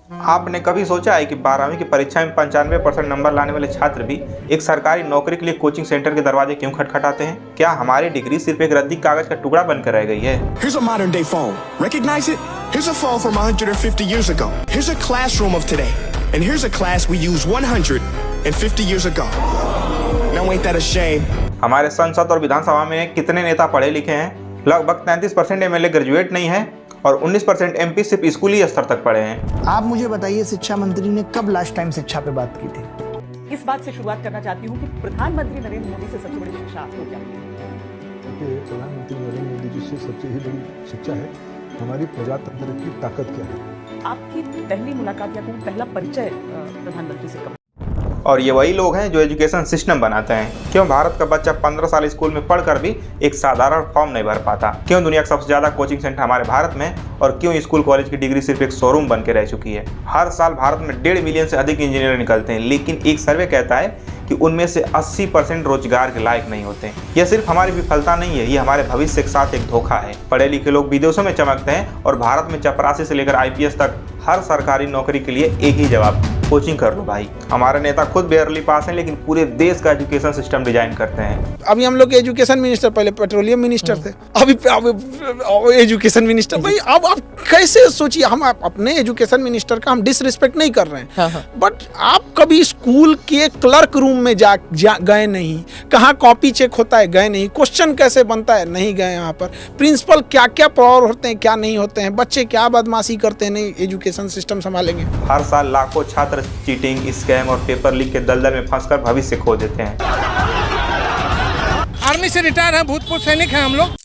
आपने कभी सोचा है कि 12वीं की परीक्षा में 95% नंबर लाने वाले छात्र भी एक सरकारी नौकरी के लिए कोचिंग सेंटर के दरवाजे क्यों खटखटाते हैं? क्या हमारी डिग्री सिर्फ एक रद्दी कागज का टुकड़ा बनकर रह गई है? Here's a modern day phone. Recognize it? Here's a phone from 150 years ago. Here's a classroom of today. And here's a class we used 150 years ago. Now ain't that a shame? हमारे संसद और विधानसभा में कितने नेता पढ़े लिखे हैं? लगभग 33% एमएलए ग्रेजुएट नहीं है और 19% एमपी सिर्फ स्कूली स्तर तक पढ़े हैं। आप मुझे बताइए, शिक्षा मंत्री ने कब लास्ट टाइम शिक्षा पे बात की थी? इस बात से शुरुआत करना चाहती हूँ कि प्रधानमंत्री नरेंद्र मोदी से सबसे बड़ी शिक्षा आपको क्या मिली? प्रधानमंत्री नरेंद्र मोदी जी से सबसे ही बड़ी शिक्षा है हमारी प्रजातंत्र की ताकत क्या है। आपकी पहली मुलाकात या कोई पहला परिचय प्रधानमंत्री से कब? और ये वही लोग हैं जो एजुकेशन सिस्टम बनाते हैं। क्यों भारत का बच्चा 15 साल स्कूल में पढ़कर भी एक साधारण फॉर्म नहीं भर पाता? क्यों दुनिया का सबसे ज्यादा कोचिंग सेंटर हमारे भारत में, और क्यों स्कूल कॉलेज की डिग्री सिर्फ एक शोरूम बन के रह चुकी है? हर साल भारत में 1.5 मिलियन से अधिक इंजीनियर निकलते हैं, लेकिन एक सर्वे कहता है कि उनमें से 80% रोजगार के लायक नहीं होते। यह सिर्फ हमारी विफलता नहीं है, ये हमारे भविष्य के साथ एक धोखा है। पढ़े लिखे लोग विदेशों में चमकते हैं और भारत में चपरासी से लेकर आईपीएस तक हर सरकारी नौकरी के लिए एक ही जवाब, कोचिंग कर लो भाई। हमारे नेता खुद बेयरली पास हैं, लेकिन पूरे देश का एजुकेशन सिस्टम डिजाइन करते हैं। अभी हम लोग के एजुकेशन मिनिस्टर पहले पेट्रोलियम मिनिस्टर थे, अभी एजुकेशन मिनिस्टर। भाई अब आप कैसे सोचिए, हम अपने एजुकेशन मिनिस्टर का हम डिसरिस्पेक्ट नहीं कर रहे हैं, बट आप कभी स्कूल के क्लर्क रूम में जा गए नहीं, कहाँ कॉपी चेक होता है गए नहीं, क्वेश्चन कैसे बनता है नहीं गए, यहाँ पर प्रिंसिपल क्या क्या पावर होते हैं क्या नहीं होते हैं, बच्चे क्या बदमाशी करते हैं नहीं एजुकेशन सिस्टम संभालेंगे। हर साल लाखों छात्र चीटिंग, स्कैम और पेपर लीक के दलदल में फंसकर भविष्य खो देते हैं। आर्मी से रिटायर हैं, भूतपूर्व सैनिक हैं हम लोग।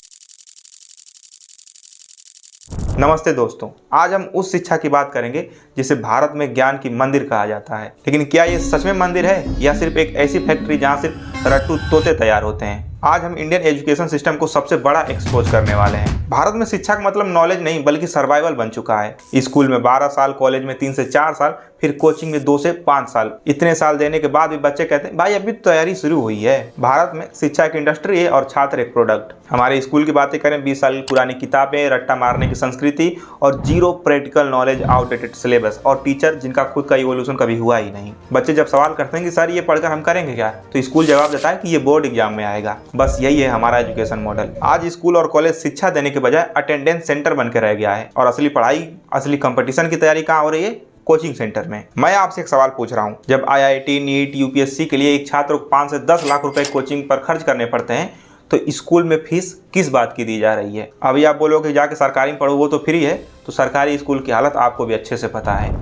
नमस्ते दोस्तों, आज हम उस शिक्षा की बात करेंगे जिसे भारत में ज्ञान की मंदिर कहा जाता है। लेकिन क्या ये सच में मंदिर है या सिर्फ एक ऐसी फैक्ट्री जहां सिर्फ रट्टू तोते तैयार होते हैं? आज हम इंडियन एजुकेशन सिस्टम को सबसे बड़ा एक्सपोज करने वाले हैं। भारत में शिक्षा का मतलब नॉलेज नहीं बल्कि सर्वाइवल बन चुका है। स्कूल में 12 साल, कॉलेज में 3 से 4 साल, फिर कोचिंग में 2 से 5 साल। इतने साल देने के बाद भी बच्चे कहते हैं भाई अभी तो तैयारी शुरू हुई है। भारत में शिक्षा एक इंडस्ट्री है और छात्र एक प्रोडक्ट। हमारे स्कूल की बातें करें, 20 साल की पुरानी किताबें, रट्टा मारने की संस्कृति और zero practical knowledge, outdated syllabus और टीचर जिनका खुद का इवोल्यूशन कभी हुआ ही नहीं। बच्चे जब सवाल करते हैं कि सर ये पढ़कर हम करेंगे क्या, तो स्कूल जवाब देता है कि ये बोर्ड एग्जाम में आएगा। बस यही है हमारा एजुकेशन मॉडल। आज स्कूल और कॉलेज शिक्षा देने के बजाय अटेंडेंस सेंटर बनकर रह गया है और असली पढ़ाई, असली कंपटीशन की तैयारी कहाँ हो रही है? कोचिंग सेंटर में। मैं आपसे एक सवाल पूछ रहा हूँ, जब आईआईटी, नीट, यूपीएससी के लिए एक छात्र को 5 से 10 लाख रुपए कोचिंग पर खर्च करने पड़ते हैं, तो स्कूल में फीस किस बात की दी जा रही है? अभी आप बोलोगे जाके सरकारी में पढ़ो वो तो फ्री है, तो सरकारी स्कूल की हालत आपको भी अच्छे से पता है।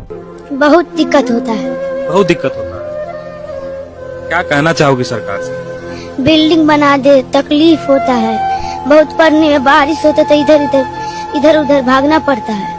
बहुत दिक्कत होता है, बहुत दिक्कत होता है। क्या कहना चाहोगी सरकार से? बिल्डिंग बना दे, तकलीफ होता है बहुत, पढ़ने में बारिश होता तो इधर उधर भागना पड़ता है।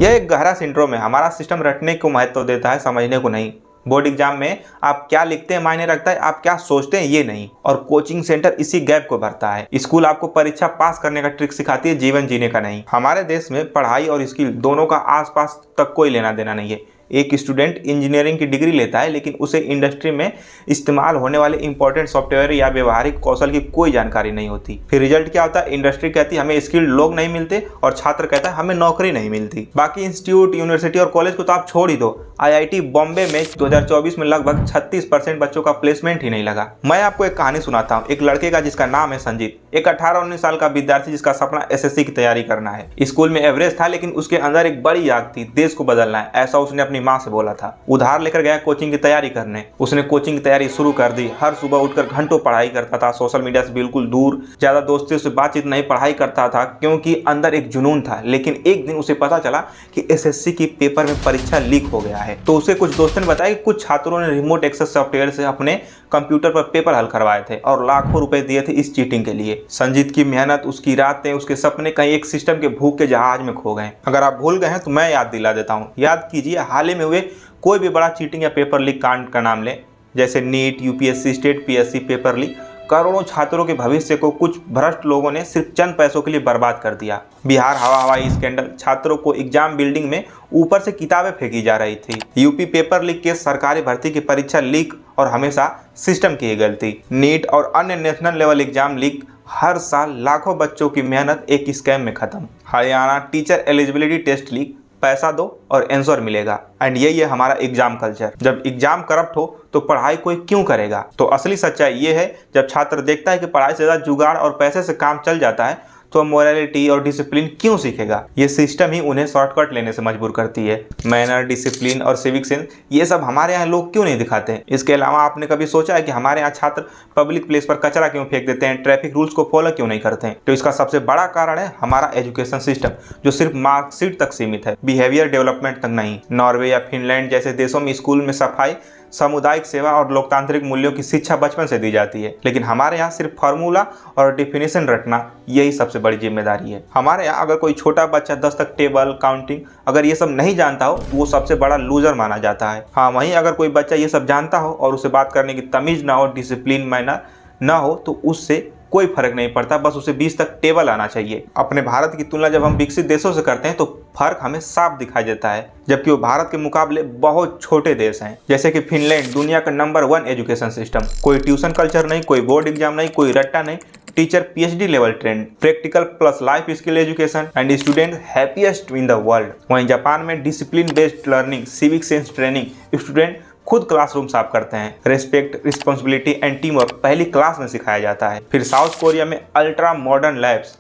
यह एक गहरा सिंड्रोम है। हमारा सिस्टम रटने को महत्व देता है, समझने को नहीं। बोर्ड एग्जाम में आप क्या लिखते हैं मायने रखता है, आप क्या सोचते हैं ये नहीं। और कोचिंग सेंटर इसी गैप को भरता है। स्कूल आपको परीक्षा पास करने का ट्रिक सिखाती है, जीवन जीने का नहीं। हमारे देश में पढ़ाई और स्किल दोनों का आसपास तक कोई लेना देना नहीं है। एक स्टूडेंट इंजीनियरिंग की डिग्री लेता है, लेकिन उसे इंडस्ट्री में इस्तेमाल होने वाले इंपॉर्टेंट सॉफ्टवेयर या व्यवहारिक कौशल की कोई जानकारी नहीं होती। फिर रिजल्ट क्या होता है? इंडस्ट्री कहती है हमें स्किल्ड लोग नहीं मिलते और छात्र कहता है हमें नौकरी नहीं मिलती। बाकी इंस्टीट्यूट, यूनिवर्सिटी और कॉलेज को तो आप छोड़ ही दो। आईआईटी बॉम्बे में 2024 में लगभग 36% बच्चों का प्लेसमेंट ही नहीं लगा। मैं आपको एक कहानी सुनाता हूँ, एक लड़के का जिसका नाम है संजीत, एक 18-19 साल का विद्यार्थी जिसका सपना एसएससी की तैयारी करना है। स्कूल में एवरेज था, लेकिन उसके अंदर एक बड़ी आग थी, देश को बदलना है, ऐसा उसने अपनी माँ से बोला था। उधार लेकर गया कोचिंग की तैयारी करने। उसने कोचिंग की तैयारी शुरू कर दी। हर सुबह उठकर घंटों पढ़ाई करता था, सोशल मीडिया से बिल्कुल दूर, ज्यादा दोस्तों से बातचीत नहीं, पढ़ाई करता था क्योंकि अंदर एक जुनून था। लेकिन एक दिन उसे पता चला कि एसएससी की पेपर में परीक्षा लीक हो गया है। तो उसे कुछ दोस्तों ने बताया कि कुछ छात्रों ने रिमोट एक्सेस सॉफ्टवेयर से अपने कंप्यूटर पर पेपर हल करवाए थे और लाखों रुपए दिए थे इस चीटिंग के लिए। संजीत की मेहनत, उसकी रातें, उसके सपने कहीं एक सिस्टम के भूख के जहाज में खो गए। अगर आप भूल गए हैं तो मैं याद दिला देता हूँ। याद कीजिए, हाल ही में हुए कोई भी बड़ा चीटिंग या पेपर लीक कांड का नाम लें, जैसे NEET, UPSC, state PSC paper leak, करोड़ों छात्रों के भविष्य को कुछ भ्रष्ट लोगों ने सिर्फ चंद पैसों के लिए बर्बाद कर दिया। बिहार हवाई स्कैंडल, छात्रों को एग्जाम बिल्डिंग में ऊपर से किताबें फेंकी जा रही थी। यूपी पेपर लीक केस, सरकारी भर्ती की परीक्षा लीक और हमेशा सिस्टम की गलती। नीट और अन्य नेशनल लेवल एग्जाम लीक, हर साल लाखों बच्चों की मेहनत एक स्कैम में खत्म। Haryana teacher eligibility test leak, पैसा दो और आंसर मिलेगा। एंड यही है हमारा एग्जाम कल्चर। जब एग्जाम करप्ट हो तो पढ़ाई कोई क्यों करेगा? तो असली सच्चाई ये है, जब छात्र देखता है कि पढ़ाई से ज़्यादा जुगाड़ और पैसे से काम चल जाता है तो मोरालिटी और डिसिप्लिन क्यों सीखेगा? ये सिस्टम ही उन्हें शॉर्टकट लेने से मजबूर करती है। मैनर, डिसिप्लिन और सिविक सेंस, ये सब हमारे यहाँ लोग क्यों नहीं दिखाते हैं? इसके अलावा आपने कभी सोचा है कि हमारे यहाँ छात्र पब्लिक प्लेस पर कचरा क्यों फेंक देते हैं, ट्रैफिक रूल्स को फॉलो क्यों नहीं करते हैं? तो इसका सबसे बड़ा कारण है हमारा एजुकेशन सिस्टम, जो सिर्फ मार्कशीट तक सीमित है, बिहेवियर डेवलपमेंट तक नहीं। नॉर्वे या फिनलैंड जैसे देशों में स्कूल में सफाई, सामुदायिक सेवा और लोकतांत्रिक मूल्यों की शिक्षा बचपन से दी जाती है, लेकिन हमारे यहाँ सिर्फ फार्मूला और डिफिनेशन रटना, यही सबसे बड़ी जिम्मेदारी है। हमारे यहाँ अगर कोई छोटा बच्चा 10 तक टेबल, काउंटिंग अगर ये सब नहीं जानता हो तो वो सबसे बड़ा लूजर माना जाता है। हाँ, वहीं अगर कोई बच्चा ये सब जानता हो और उसे बात करने की तमीज ना हो, डिसिप्लिन, मैनर ना हो, तो उससे कोई फर्क नहीं पड़ता, बस उसे 20 तक टेबल आना चाहिए। अपने भारत की तुलना जब हम विकसित देशों से करते हैं तो फर्क हमें साफ दिखाई देता है, जबकि वो भारत के मुकाबले बहुत छोटे देश हैं। जैसे कि फिनलैंड, दुनिया का नंबर 1 एजुकेशन सिस्टम, कोई ट्यूशन कल्चर नहीं, कोई बोर्ड एग्जाम नहीं, कोई रट्टा नहीं, teacher PhD level trained, practical plus life skill education and student happiest in the world. वहीं जापान में discipline based learning, civic sense training, student खुद क्लासरूम साफ करते हैं, respect, responsibility and team work पहली क्लास में सिखाया जाता है। फिर साउथ कोरिया में ultra modern labs,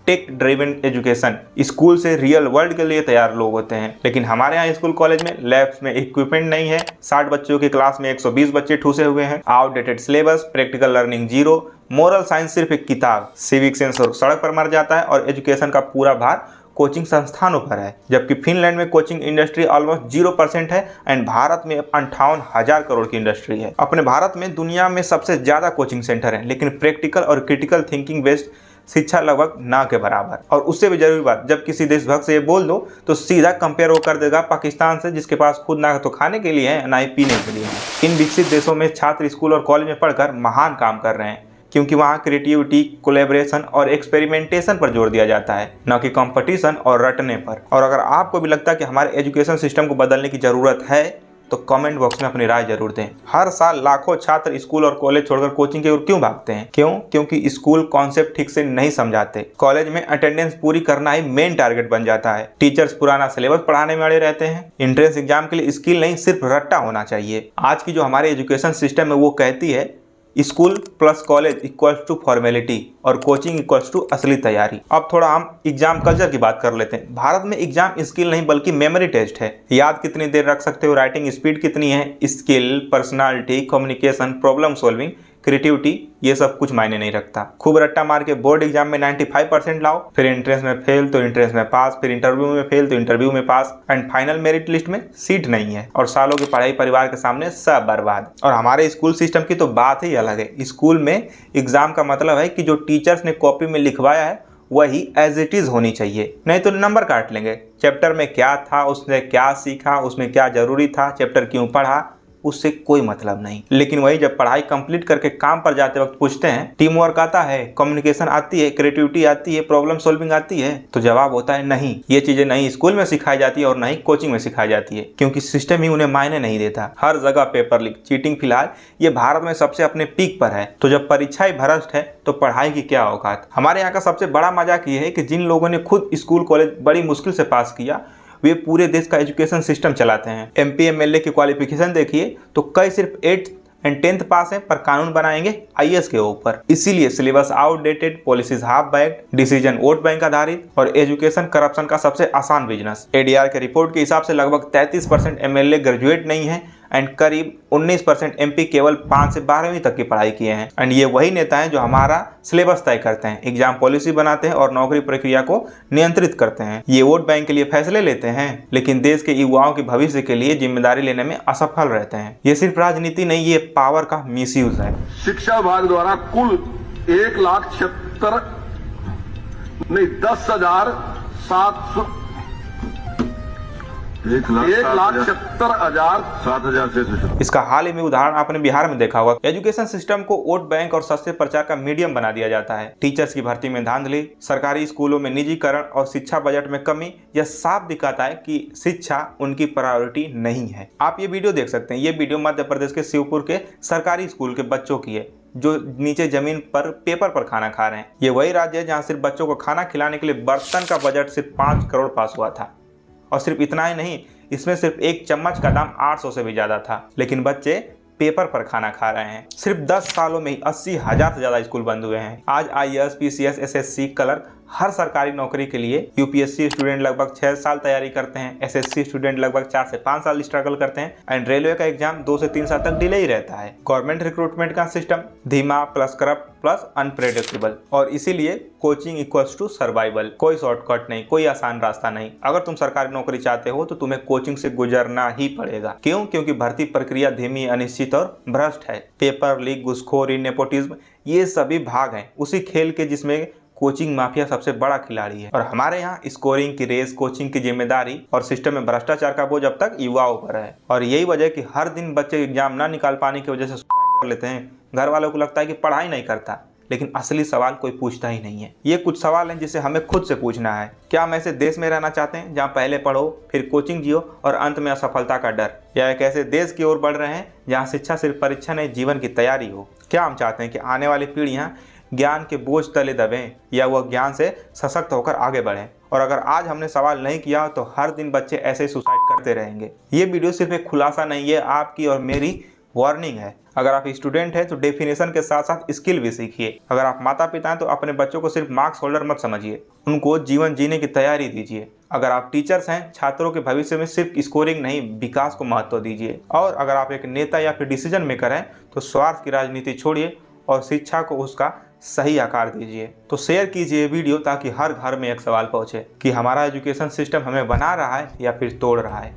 tech driven education, school से रियल वर्ल्ड के लिए तैयार लोग होते हैं। लेकिन हमारे यहाँ स्कूल कॉलेज में लैब्स में इक्विपमेंट नहीं है, 60 बच्चों की क्लास में 120 बच्चे ठूसे हुए हैं, outdated syllabus, practical learning zero, moral science सिर्फ एक किताब, सिविक सेंस सड़क पर मर जाता है और एजुकेशन का पूरा भार कोचिंग संस्थानों पर है। जबकि फिनलैंड में कोचिंग इंडस्ट्री ऑलमोस्ट 0% है एंड भारत में 58,000 करोड़ की इंडस्ट्री है। अपने भारत में दुनिया में सबसे ज्यादा कोचिंग सेंटर हैं, लेकिन प्रैक्टिकल और क्रिटिकल थिंकिंग बेस्ड शिक्षा लगभग ना के बराबर। और उससे भी जरूरी बात, जब किसी देशभक्त से ये बोल दो तो सीधा कंपेयर वो कर देगा पाकिस्तान से, जिसके पास खुद ना तो खाने के लिए है ना ही पीने के लिए है। इन विकसित देशों में छात्र स्कूल और कॉलेज में पढ़कर महान काम कर रहे हैं, क्योंकि वहाँ क्रिएटिविटी, कोलैबोरेशन और एक्सपेरिमेंटेशन पर जोर दिया जाता है, न कि कंपटीशन और रटने पर। और अगर आपको भी लगता है कि हमारे एजुकेशन सिस्टम को बदलने की ज़रूरत है तो कमेंट बॉक्स में अपनी राय जरूर दें। हर साल लाखों छात्र स्कूल और कॉलेज छोड़कर कोचिंग की ओर क्यों भागते हैं? क्योंकि स्कूल कॉन्सेप्ट ठीक से नहीं समझाते, कॉलेज में अटेंडेंस पूरी करना ही मेन टारगेट बन जाता है, टीचर्स पुराना सिलेबस पढ़ाने में अड़े रहते हैं, एंट्रेंस एग्जाम के लिए स्किल नहीं सिर्फ रट्टा होना चाहिए। आज की जो हमारे एजुकेशन सिस्टम है वो कहती है school plus college equals to formality और कोचिंग इक्वल्स टू असली तैयारी। अब थोड़ा हम एग्जाम कल्चर की बात कर लेते हैं। भारत में एग्जाम स्किल नहीं बल्कि मेमोरी टेस्ट है। याद कितनी देर रख सकते हो, राइटिंग स्पीड कितनी है, skill, personality, communication, problem solving, creativity, ये सब कुछ मायने नहीं रखता। खूब रट्टा मार के बोर्ड एग्जाम में 95% लाओ, फिर एंट्रेंस में फेल तो एंट्रेंस में पास, फिर इंटरव्यू में फेल तो इंटरव्यू में पास एंड फाइनल मेरिट लिस्ट में सीट नहीं है और सालों की पढ़ाई परिवार के सामने सब बर्बाद। और हमारे स्कूल सिस्टम की तो बात ही अलग है। स्कूल में एग्जाम का मतलब है कि जो टीचर्स ने कॉपी में लिखवाया है वही एज इट इज होनी चाहिए, नहीं तो नंबर काट लेंगे। चैप्टर में क्या था, उसने क्या सीखा, उसमें क्या जरूरी था, चैप्टर क्यों पढ़ा, उससे कोई मतलब नहीं। लेकिन वही जब पढ़ाई कंप्लीट करके काम पर जाते वक्त पूछते हैं टीम वर्क आता है, कम्युनिकेशन आती है, क्रिएटिविटी आती है, प्रॉब्लम सॉल्विंग आती है, तो जवाब होता है नहीं, ये चीजें नहीं स्कूल में सिखाई जाती है और नहीं कोचिंग में सिखाई जाती है, क्योंकि सिस्टम ही उन्हें मायने नहीं देता। हर जगह पेपर लीक, चीटिंग, फिलहाल ये भारत में सबसे अपने पीक पर है। तो जब परीक्षा ही भ्रष्ट है तो पढ़ाई की क्या औकात। हमारे यहाँ का सबसे बड़ा मजाक ये है कि जिन लोगों ने खुद स्कूल कॉलेज बड़ी मुश्किल से पास किया वे पूरे देश का एजुकेशन सिस्टम चलाते हैं। MP MLA की क्वालिफिकेशन देखिए तो कई सिर्फ 8th एंड 10th पास है पर कानून बनाएंगे IAS के ऊपर। इसीलिए syllabus outdated, policies half backed, decision vote bank आधारित और एजुकेशन करप्शन का सबसे आसान बिजनेस। ADR के रिपोर्ट के हिसाब से लगभग 33% MLA ग्रेजुएट नहीं है एंड करीब 19% MP केवल 5 से 12वीं तक की पढ़ाई किए हैं। एंड ये वही नेता हैं जो हमारा सिलेबस तय करते हैं, एग्जाम पॉलिसी बनाते हैं और नौकरी प्रक्रिया को नियंत्रित करते हैं। ये वोट बैंक के लिए फैसले लेते हैं, लेकिन देश के युवाओं के भविष्य के लिए जिम्मेदारी लेने में असफल रहते हैं। ये सिर्फ राजनीति नहीं, ये पावर का मिसयूज है। शिक्षा विभाग द्वारा कुल 10,700 1,76,007 से शुरू। इसका हाल ही में उदाहरण आपने बिहार में देखा होगा। एजुकेशन सिस्टम को वोट बैंक और सस्ते प्रचार का मीडियम बना दिया जाता है। टीचर्स की भर्ती में धांधली, सरकारी स्कूलों में निजीकरण और शिक्षा बजट में कमी, यह साफ दिखाता है कि शिक्षा उनकी प्रायोरिटी नहीं है। आप ये वीडियो देख सकते हैं। ये वीडियो मध्य प्रदेश के शिवपुर के सरकारी स्कूल के बच्चों की है जो नीचे जमीन पर पेपर पर खाना खा रहे हैं। ये वही राज्य है जहां सिर्फ बच्चों को खाना खिलाने के लिए बर्तन का बजट सिर्फ 5 करोड़ पास हुआ था। और सिर्फ इतना ही नहीं, इसमें सिर्फ एक चम्मच का दाम 800 से भी ज्यादा था, लेकिन बच्चे पेपर पर खाना खा रहे हैं। सिर्फ 10 सालों में ही 80,000 से ज्यादा स्कूल बंद हुए हैं। आज IAS, PCS, SSC, क्लर्क हर सरकारी नौकरी के लिए UPSC स्टूडेंट लगभग 6 साल तैयारी करते हैं, SSC स्टूडेंट लगभग 4 से 5 साल स्ट्रगल करते हैं एंड रेलवे का एग्जाम 2 से 3 साल तक डिले ही रहता है। गवर्नमेंट रिक्रूटमेंट का सिस्टम धीमा प्लस करप्ट प्लस अनप्रेडिक्टेबल, और इसीलिए कोचिंग इक्वल्स टू सर्वाइवल। कोई शॉर्टकट नहीं, कोई आसान रास्ता नहीं। अगर तुम सरकारी नौकरी चाहते हो तो तुम्हें कोचिंग से गुजरना ही पड़ेगा। क्यों? क्योंकि भर्ती प्रक्रिया धीमी, अनिश्चित और भ्रष्ट है। पेपर लीक, घुसखोरी, नेपोटिज्म, ये सभी भाग हैं उसी खेल के जिसमें कोचिंग माफिया सबसे बड़ा खिलाड़ी है। और हमारे यहाँ स्कोरिंग की रेस, कोचिंग की जिम्मेदारी और सिस्टम में भ्रष्टाचार का बोझ अब तक युवाओं पर है। और यही वजह है कि हर दिन बच्चे एग्जाम ना निकाल पाने की वजह से सुसाइड कर लेते हैं। घर वालों को लगता है कि पढ़ाई नहीं करता, लेकिन असली सवाल कोई पूछता ही नहीं है। ये कुछ सवाल हैं जिसे हमें खुद से पूछना है। क्या हम ऐसे देश में रहना चाहते हैं जहाँ पहले पढ़ो, फिर कोचिंग जियो और अंत में असफलता का डर, या एक ऐसे देश की ओर बढ़ रहे हैं जहाँ शिक्षा सिर्फ परीक्षा नहीं, जीवन की तैयारी हो? क्या हम चाहते हैं कि आने वाली पीढ़ियाँ ज्ञान के बोझ तले दबें या वह ज्ञान से सशक्त होकर आगे बढ़ें? और अगर आज हमने सवाल नहीं किया तो हर दिन बच्चे ऐसे ही सुसाइड करते रहेंगे। ये वीडियो सिर्फ एक खुलासा नहीं है, आपकी और मेरी वार्निंग है। अगर आप स्टूडेंट हैं तो डेफिनेशन के साथ साथ स्किल भी सीखिए। अगर आप माता पिता हैं तो अपने बच्चों को सिर्फ मार्क्स होल्डर मत समझिए, उनको जीवन जीने की तैयारी दीजिए। अगर आप टीचर्स हैं, छात्रों के भविष्य में सिर्फ स्कोरिंग नहीं, विकास को महत्व दीजिए। और अगर आप एक नेता या फिर डिसीजन मेकर हैं तो स्वार्थ की राजनीति छोड़िए और शिक्षा को उसका सही आकार दीजिए। तो शेयर कीजिए वीडियो ताकि हर घर में एक सवाल पहुंचे कि हमारा एजुकेशन सिस्टम हमें बना रहा है या फिर तोड़ रहा है।